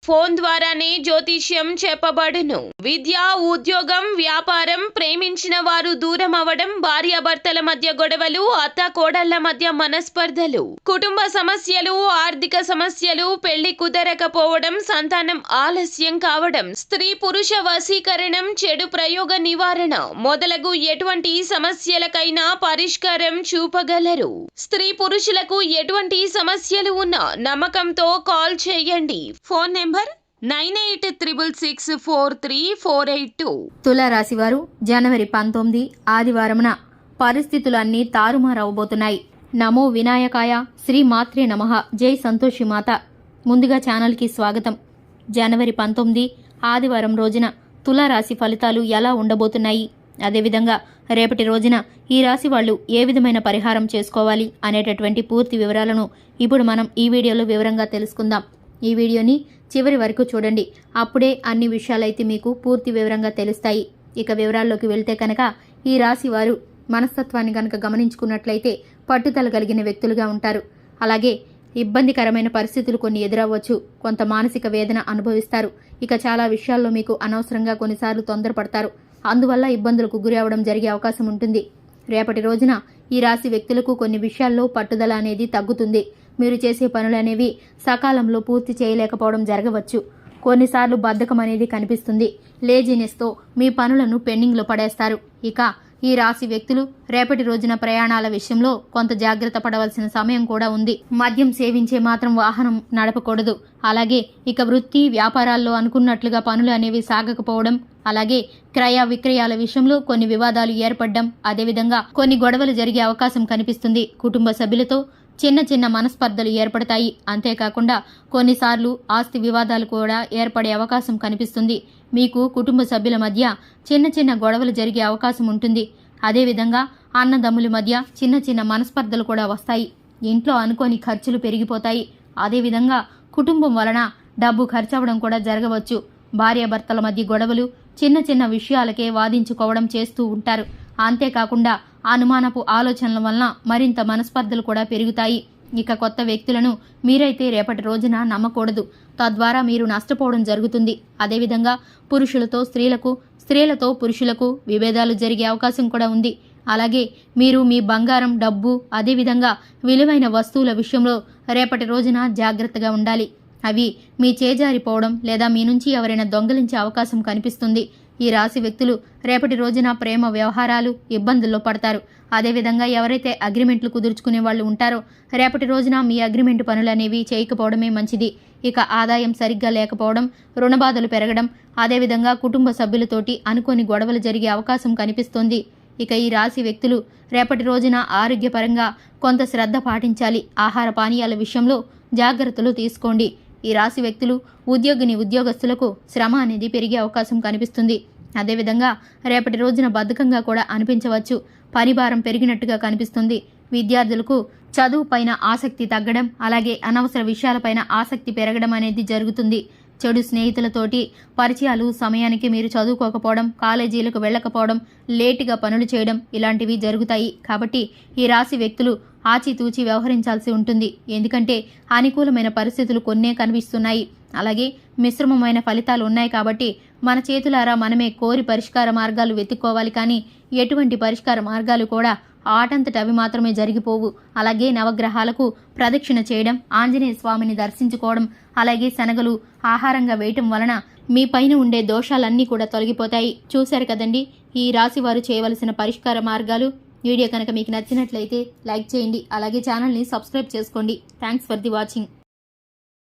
Phone ద్వారానే జ్యోతిష్యం చెప్పబడును. విద్య, ఉద్యోగం, వ్యాపారం, ప్రేమించిన వారు దూరం అవ్వడం, భార్యాభర్తల మధ్య గొడవలు, అత్త కోడళ్ల మధ్య మనస్పర్ధలు, కుటుంబ సమస్యలు, ఆర్థిక సమస్యలు, పెళ్లి కుదరకపోవడం, సంతానం ఆలస్యం కావడం, స్త్రీ పురుష వశీకరణం, చెడు ప్రయోగ నివారణ మొదలగు ఎటువంటి సమస్యలకైనా పరిష్కారం చూపగలరు. స్త్రీ పురుషులకు ఎటువంటి సమస్యలు ఉన్నా నమ్మకంతో కాల్ చేయండి. Phone number 9866643482. తులారాశి వారు జనవరి 19 ఆదివారమున పరిస్థితులన్నీ తారుమారవబోతున్నాయి. నమో వినాయకాయ, శ్రీ మాత్రే నమః, జై సంతోషి మాత. ముందుగా ఛానల్కి స్వాగతం. జనవరి 19 ఆదివారం రోజున తులారాశి ఫలితాలు ఎలా ఉండబోతున్నాయి, అదేవిధంగా రేపటి రోజున ఈ రాశి వాళ్ళు ఏ విధమైన పరిహారం చేసుకోవాలి అనేటటువంటి పూర్తి వివరాలను ఇప్పుడు మనం ఈ వీడియోలో వివరంగా తెలుసుకుందాం. ఈ వీడియోని చివరి వరకు చూడండి, అప్పుడే అన్ని విషయాలైతే మీకు పూర్తి వివరంగా తెలుస్తాయి. ఇక వివరాల్లోకి వెళ్తే కనుక ఈ రాశి వారు మనస్తత్వాన్ని కనుక గమనించుకున్నట్లయితే పట్టుదల కలిగిన వ్యక్తులుగా ఉంటారు. అలాగే ఇబ్బందికరమైన పరిస్థితులు కొన్ని ఎదురవ్వచ్చు, కొంత మానసిక వేదన అనుభవిస్తారు. ఇక చాలా విషయాల్లో మీకు అనవసరంగా కొన్నిసార్లు తొందరపడతారు, అందువల్ల ఇబ్బందులకు గురి అవడం జరిగే అవకాశం ఉంటుంది. రేపటి రోజున ఈ రాశి వ్యక్తులకు కొన్ని విషయాల్లో పట్టుదల అనేది తగ్గుతుంది. మీరు చేసే పనులు అనేవి సకాలంలో పూర్తి చేయలేకపోవడం జరగవచ్చు. కొన్నిసార్లు బద్ధకం అనేది కనిపిస్తుంది. లేజినెస్తో మీ పనులను పెండింగ్లో పడేస్తారు. ఇక ఈ రాశి వ్యక్తులు రేపటి రోజున ప్రయాణాల విషయంలో కొంత జాగ్రత్త పడవలసిన సమయం కూడా ఉంది. మద్యం సేవించే మాత్రం వాహనం నడపకూడదు. అలాగే ఇక వృత్తి వ్యాపారాల్లో అనుకున్నట్లుగా పనులు అనేవి సాగకపోవడం, అలాగే క్రయ విక్రయాల విషయంలో కొన్ని వివాదాలు ఏర్పడడం, అదేవిధంగా కొన్ని గొడవలు జరిగే అవకాశం కనిపిస్తుంది. కుటుంబ సభ్యులతో చిన్న చిన్న మనస్పర్ధలు ఏర్పడతాయి. అంతేకాకుండా కొన్నిసార్లు ఆస్తి వివాదాలు కూడా ఏర్పడే అవకాశం కనిపిస్తుంది. మీకు కుటుంబ సభ్యుల మధ్య చిన్న చిన్న గొడవలు జరిగే అవకాశం ఉంటుంది. అదేవిధంగా అన్నదమ్ముల మధ్య చిన్న చిన్న మనస్పర్ధలు కూడా వస్తాయి. ఇంట్లో అనుకోని ఖర్చులు పెరిగిపోతాయి. అదేవిధంగా కుటుంబం వలన డబ్బు ఖర్చవడం కూడా జరగవచ్చు. భార్యాభర్తల మధ్య గొడవలు, చిన్న చిన్న విషయాలకే వాదించుకోవడం చేస్తూ ఉంటారు. అంతేకాకుండా అనుమానపు ఆలోచనల వలన మరింత మనస్పర్ధలు కూడా పెరుగుతాయి. ఇక కొత్త వ్యక్తులను మీరైతే రేపటి రోజున నమ్మకూడదు, తద్వారా మీరు నష్టపోవడం జరుగుతుంది. అదేవిధంగా పురుషులతో స్త్రీలకు, స్త్రీలతో పురుషులకు విభేదాలు జరిగే అవకాశం కూడా ఉంది. అలాగే మీరు మీ బంగారం, డబ్బు, అదేవిధంగా విలువైన వస్తువుల విషయంలో రేపటి రోజున జాగ్రత్తగా ఉండాలి. అవి మీ చేజారిపోవడం లేదా మీ నుంచి ఎవరైనా దొంగలించే అవకాశం కనిపిస్తుంది. ఈ రాశి వ్యక్తులు రేపటి రోజున ప్రేమ వ్యవహారాలు ఇబ్బందుల్లో పడతారు. అదేవిధంగా ఎవరైతే అగ్రిమెంట్లు కుదుర్చుకునే వాళ్ళు ఉంటారో రేపటి రోజున మీ అగ్రిమెంట్ పనులు అనేవి చేయకపోవడమే మంచిది. ఇక ఆదాయం సరిగ్గా లేకపోవడం, రుణబాధలు పెరగడం, అదేవిధంగా కుటుంబ సభ్యులతోటి అనుకోని గొడవలు జరిగే అవకాశం కనిపిస్తోంది. ఇక ఈ రాశి వ్యక్తులు రేపటి రోజున ఆరోగ్యపరంగా కొంత శ్రద్ధ పాటించాలి. ఆహార పానీయాల విషయంలో జాగ్రత్తలు తీసుకోండి. ఈ రాశి వ్యక్తులు ఉద్యోగస్తులకు శ్రమ అనేది పెరిగే అవకాశం కనిపిస్తుంది. అదేవిధంగా రేపటి రోజున బద్ధకంగా కూడా అనిపించవచ్చు. పని భారం పెరిగినట్టుగా కనిపిస్తుంది. విద్యార్థులకు చదువు పైన ఆసక్తి తగ్గడం, అలాగే అనవసర విషయాలపైన ఆసక్తి పెరగడం అనేది జరుగుతుంది. చెడు స్నేహితులతోటి పరిచయాలు, సమయానికి మీరు చదువుకోకపోవడం, కాలేజీలకు వెళ్ళకపోవడం, లేటుగా పనులు చేయడం ఇలాంటివి జరుగుతాయి. కాబట్టి ఈ రాశి వ్యక్తులు ఆచితూచి వ్యవహరించాల్సి ఉంటుంది. ఎందుకంటే అనుకూలమైన పరిస్థితులు కొన్నే కనిపిస్తున్నాయి. అలాగే మిశ్రమమైన ఫలితాలు ఉన్నాయి. కాబట్టి మన చేతులారా మనమే కోరి పరిష్కార మార్గాలు వెతుక్కోవాలి. కానీ ఎటువంటి పరిష్కార మార్గాలు కూడా ఆటంతట అవి మాత్రమే జరిగిపోవు. అలాగే నవగ్రహాలకు ప్రదక్షిణ చేయడం, ఆంజనేయ స్వామిని దర్శించుకోవడం, అలాగే శనగలు ఆహారంగా వేయటం వలన మీ పైన ఉండే దోషాలన్నీ కూడా తొలగిపోతాయి. చూశారు కదండి ఈ రాశి వారు చేయవలసిన పరిష్కార మార్గాలు. వీడియో కనుక మీకు నచ్చినట్లయితే లైక్ చేయండి, అలాగే ఛానల్ని సబ్స్క్రైబ్ చేసుకోండి. Thanks for the watching.